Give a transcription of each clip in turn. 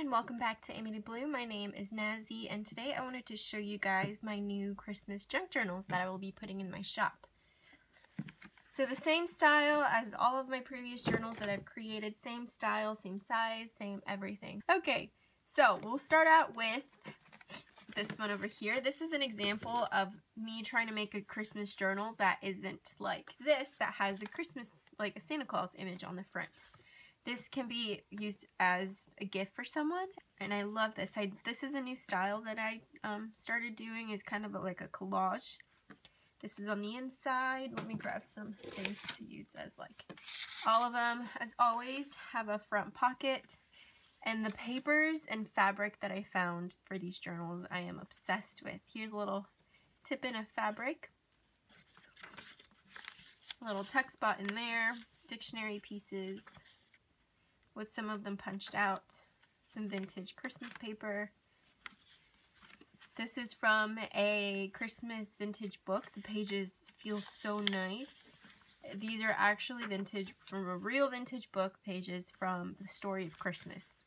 everyone, welcome back to Amy to Blue. My name is Nazi and today I wanted to show you guys my new Christmas junk journals that I will be putting in my shop. So the same style as all of my previous journals that I've created, same style, same size, same everything. Okay, so we'll start out with this one over here. This is an example of me trying to make a Christmas journal that isn't like this, that has a Christmas, like a Santa Claus image on the front. This can be used as a gift for someone, and I love this. This is a new style that I started doing, is kind of like a collage. This is on the inside. Let me grab some things to use as like all of them. As always, have a front pocket, and the papers and fabric that I found for these journals I am obsessed with. Here's a little tip-in of fabric, a little tuck spot in there, dictionary pieces with some of them punched out, some vintage Christmas paper. This is from a Christmas vintage book. The pages feel so nice. These are actually vintage, from a real vintage book, pages from The Story of Christmas.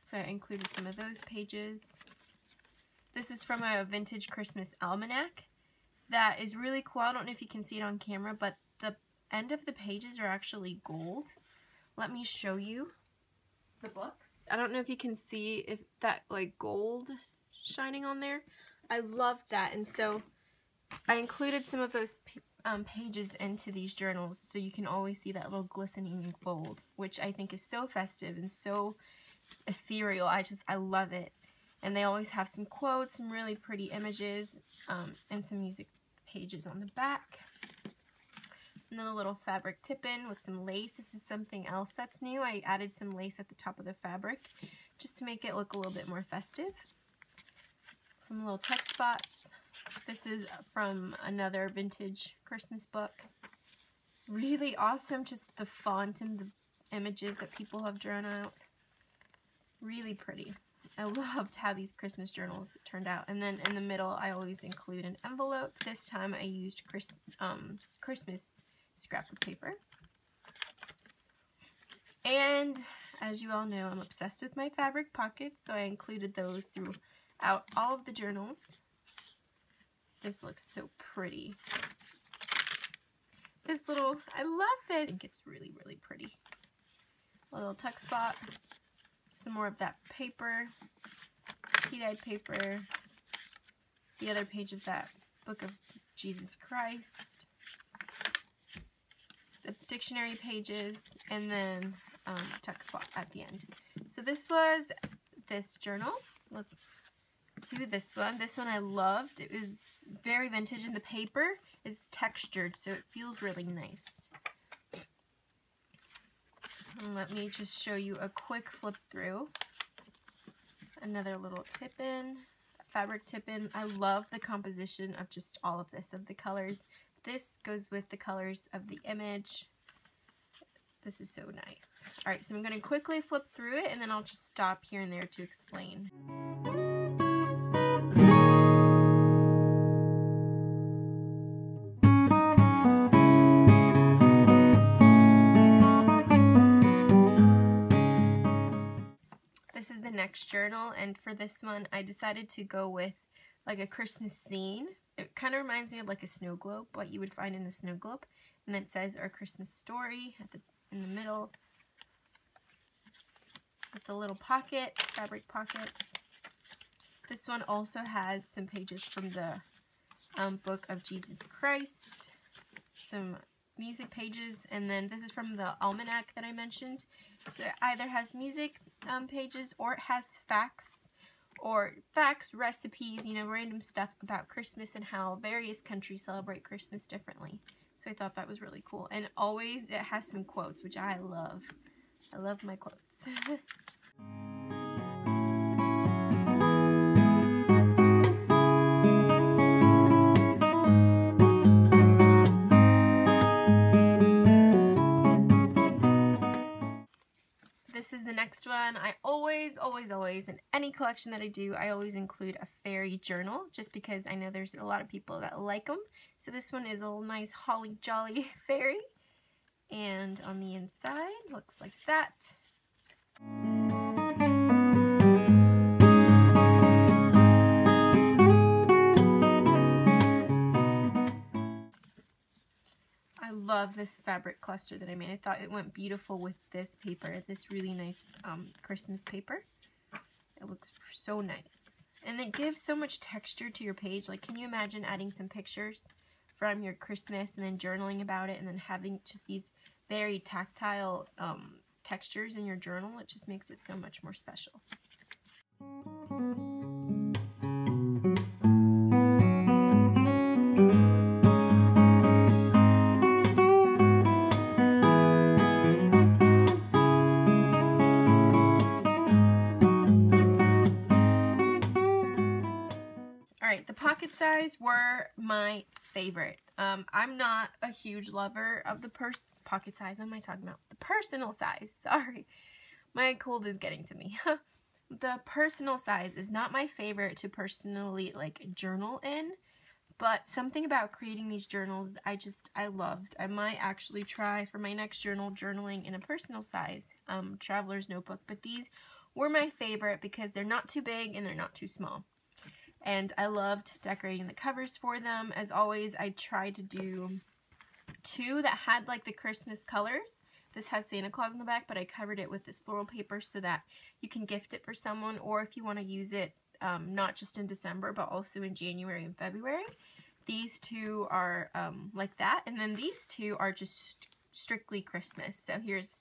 So I included some of those pages. This is from a vintage Christmas almanac that is really cool. I don't know if you can see it on camera, but the end of the pages are actually gold. Let me show you the book. I don't know if you can see if that like gold shining on there. I love that, and so I included some of those pages into these journals so you can always see that little glistening gold, which I think is so festive and so ethereal. I love it. And they always have some quotes, some really pretty images, and some music pages on the back. Another little fabric tip-in with some lace. This is something else that's new. I added some lace at the top of the fabric just to make it look a little bit more festive. Some little tuck spots. This is from another vintage Christmas book. Really awesome, just the font and the images that people have drawn out. Really pretty. I loved how these Christmas journals turned out. And then in the middle, I always include an envelope. This time I used Christmas scrapbook paper. And as you all know, I'm obsessed with my fabric pockets, so I included those throughout all of the journals. This looks so pretty. This little, I love this. I think it's really, really pretty. A little tuck spot. Some more of that paper, tea-dyed paper. The other page of that book of Jesus Christ. The dictionary pages, and then tuck spot at the end. So this was this journal. Let's do this one. This one I loved. It was very vintage, and the paper is textured, so it feels really nice. And let me just show you a quick flip through. Another little tip-in, fabric tip-in. I love the composition of just all of this, of the colors. This goes with the colors of the image. This is so nice. Alright, so I'm going to quickly flip through it, and then I'll just stop here and there to explain. This is the next journal, and for this one I decided to go with like a Christmas scene. It kind of reminds me of like a snow globe, what you would find in a snow globe. And then it says our Christmas story in the middle with the little pockets, fabric pockets. This one also has some pages from the book of Jesus Christ, some music pages, and then this is from the almanac that I mentioned. So it either has music pages, or it has facts, recipes, you know, random stuff about Christmas and how various countries celebrate Christmas differently. So I thought that was really cool. And always it has some quotes, which I love. I love my quotes. This is the next one. I always, in any collection that I do, I always include a fairy journal, just because I know there's a lot of people that like them. So this one is a nice holly jolly fairy. And on the inside, looks like that. love this fabric cluster that I made. I thought it went beautiful with this paper, this really nice Christmas paper. It looks so nice. And it gives so much texture to your page. Like, can you imagine adding some pictures from your Christmas and then journaling about it and then having just these very tactile textures in your journal? It just makes it so much more special. Alright, the pocket size were my favorite. I'm not a huge lover of the pocket size. What am I talking about? The personal size. Sorry. My cold is getting to me. The personal size is not my favorite to personally like journal in, but something about creating these journals I loved. I might actually try for my next journal journaling in a personal size traveler's notebook, but these were my favorite because they're not too big and they're not too small. And I loved decorating the covers for them. As always, I tried to do 2 that had like the Christmas colors. This has Santa Claus on the back, but I covered it with this floral paper so that you can gift it for someone, or if you want to use it not just in December, but also in January and February. These 2 are like that, and then these 2 are just strictly Christmas. So here's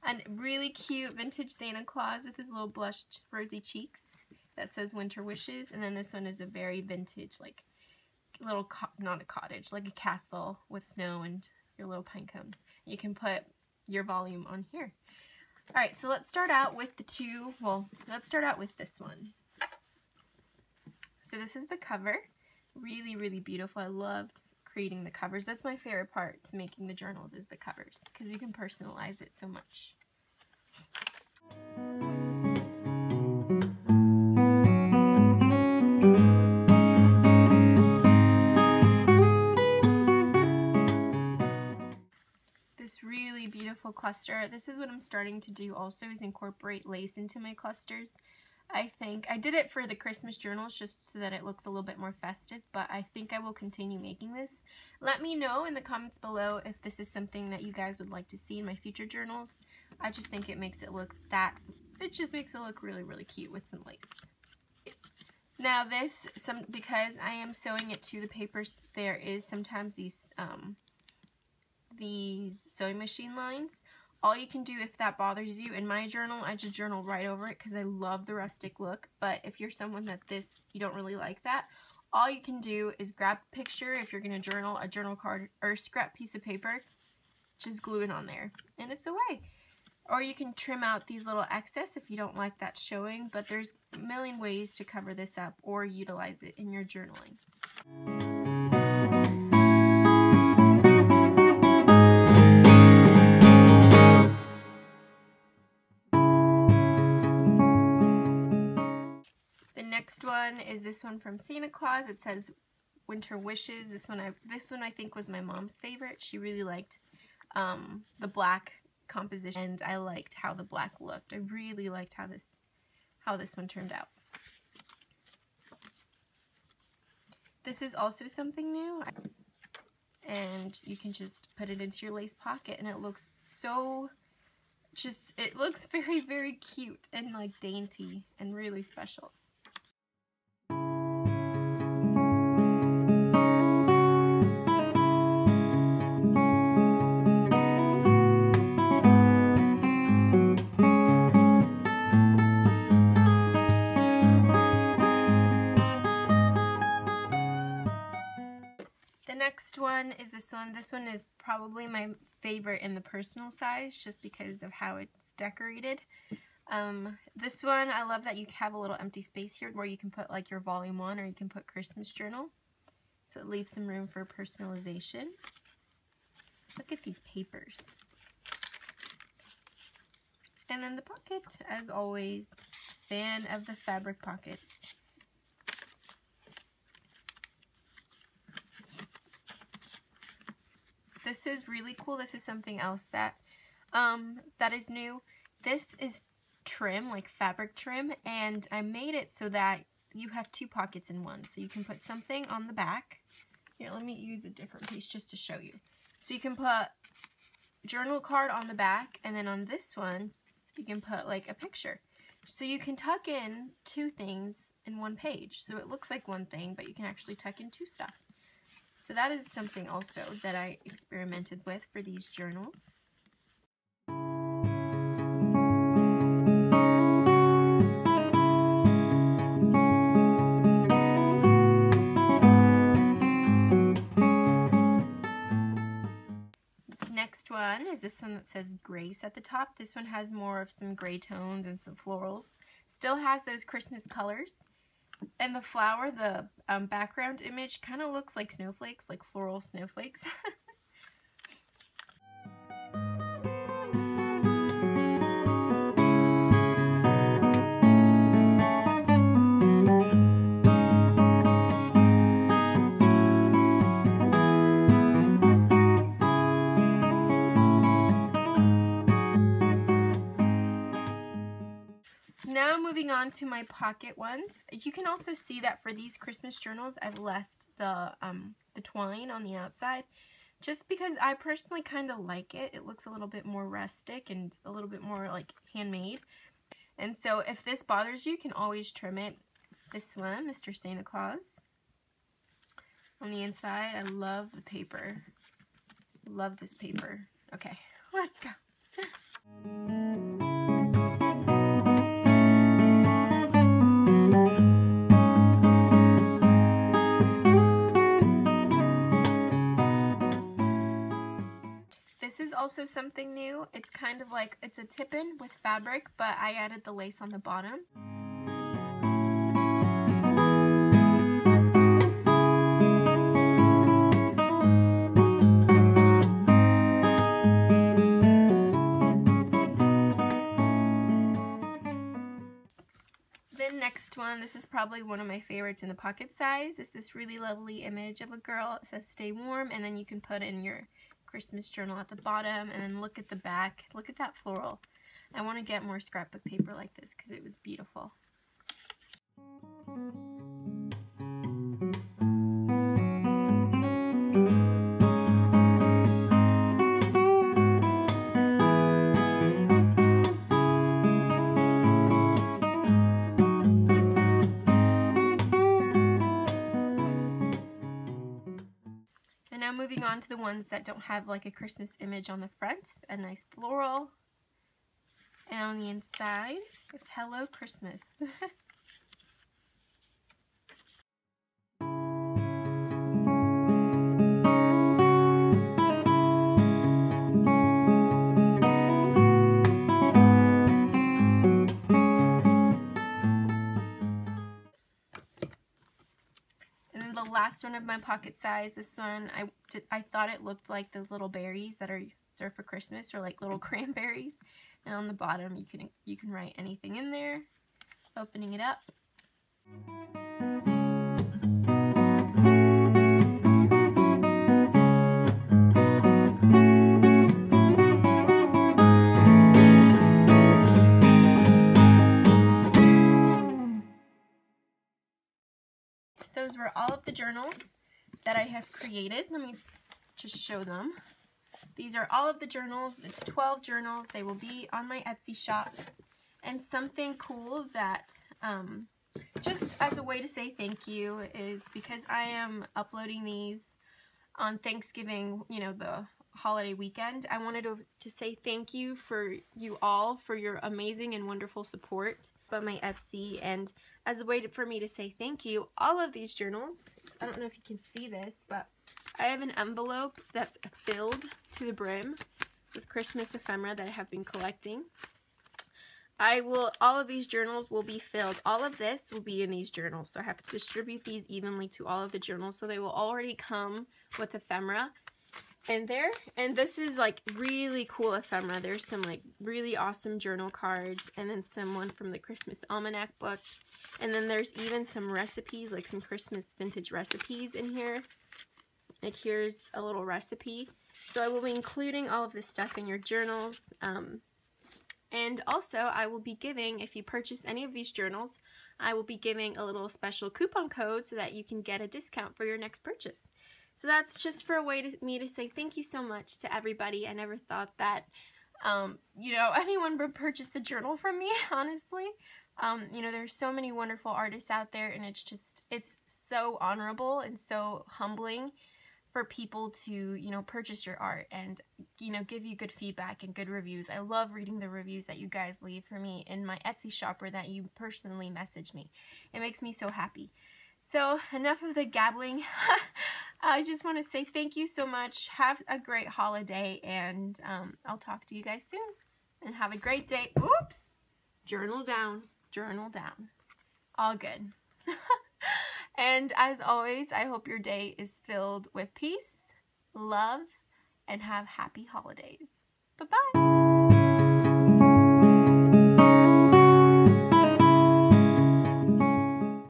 a really cute vintage Santa Claus with his little blushed rosy cheeks that says Winter Wishes, and then this one is a very vintage, like little, not a cottage, like a castle with snow and your little pine cones. You can put your volume on here. Alright, so let's start out with let's start out with this one. So this is the cover. Really, really beautiful. I loved creating the covers. That's my favorite part to making the journals, is the covers, because you can personalize it so much. This really beautiful cluster. This is what I'm starting to do also, is incorporate lace into my clusters. I think I did it for the Christmas journals just so that it looks a little bit more festive, but I think I will continue making this. Let me know in the comments below if this is something that you guys would like to see in my future journals. I just think it makes it look really, really cute with some lace. Now this, because I am sewing it to the papers, there is sometimes these sewing machine lines. All you can do if that bothers you, in my journal, I just journal right over it because I love the rustic look. But if you're someone that you don't really like that, all you can do is grab a picture. If you're going to journal, a journal card or a scrap piece of paper, just glue it on there and it's away. Or you can trim out these little excess if you don't like that showing, but there's a million ways to cover this up or utilize it in your journaling. Next one is this one from Santa Claus. It says Winter Wishes. This one I think was my mom's favorite. She really liked the black composition, and I liked how the black looked. I really liked how this one turned out. This is also something new, and you can just put it into your lace pocket, and it looks it looks very, very cute and like dainty and really special. Next one is this one. This one is probably my favorite in the personal size just because of how it's decorated. This one, I love that you have a little empty space here where you can put like your volume 1 or you can put Christmas journal. So it leaves some room for personalization. Look at these papers. And then the pocket, as always, fan of the fabric pockets. This is really cool. This is something else that is new. This is trim, like fabric trim, and I made it so that you have 2 pockets in one. So you can put something on the back. Here, let me use a different piece just to show you. So you can put journal card on the back, and then on this one you can put like a picture. So you can tuck in two things in one page. So it looks like one thing, but you can actually tuck in two stuff. So that is something also that I experimented with for these journals. Next one is this one that says Grace at the top. This one has more of some gray tones and some florals. Still has those Christmas colors. And the flower, the background image, kind of looks like snowflakes, like floral snowflakes. Now moving on to my pocket ones. You can also see that for these Christmas journals, I've left the twine on the outside just because I personally kind of like it. It looks a little bit more rustic and a little bit more like handmade. And so if this bothers you, you can always trim it. This one, Mr. Santa Claus. On the inside, I love the paper. Love this paper. Okay, let's go. This is also something new. It's kind of like, it's a tip-in with fabric, but I added the lace on the bottom. The next one, this is probably one of my favorites in the pocket size, is this really lovely image of a girl. It says stay warm, and then you can put in your Christmas journal at the bottom, and then look at the back. Look at that floral. I want to get more scrapbook paper like this because it was beautiful. Now moving on to the ones that don't have like a Christmas image on the front, a nice floral, and on the inside it's Hello Christmas. The last one of my pocket size, this one, I thought it looked like those little berries that are served for Christmas, or like little cranberries. And on the bottom you can write anything in there. Opening it up. Those were all of the journals that I have created. Let me just show them. These are all of the journals. It's 12 journals. They will be on my Etsy shop. And something cool that, just as a way to say thank you, is because I am uploading these on Thanksgiving, you know, the holiday weekend, I wanted to say thank you for you all for your amazing and wonderful support by my Etsy. And as a way for me to say thank you, all of these journals, I don't know if you can see this, but I have an envelope that's filled to the brim with Christmas ephemera that I have been collecting. All of these journals will be filled. All of this will be in these journals. So I have to distribute these evenly to all of the journals, so they will already come with ephemera in there. And this is like really cool ephemera. There's some like really awesome journal cards, and then someone from the Christmas Almanac book. And then there's even some recipes, like some Christmas vintage recipes in here. Like here's a little recipe. So I will be including all of this stuff in your journals. And also I will be giving, if you purchase any of these journals, I will be giving a little special coupon code so that you can get a discount for your next purchase. So that's just for a way to me to say thank you so much to everybody. I never thought that, you know, anyone would purchase a journal from me, honestly. You know, there's so many wonderful artists out there, and it's so honorable and so humbling for people to, you know, purchase your art and, you know, give you good feedback and good reviews. I love reading the reviews that you guys leave for me in my Etsy shop or that you personally message me. It makes me so happy. So enough of the gabbling. I just want to say thank you so much. Have a great holiday, and I'll talk to you guys soon. And have a great day. Oops! Journal down. Journal down. All good. And as always, I hope your day is filled with peace, love, and have happy holidays. Bye-bye.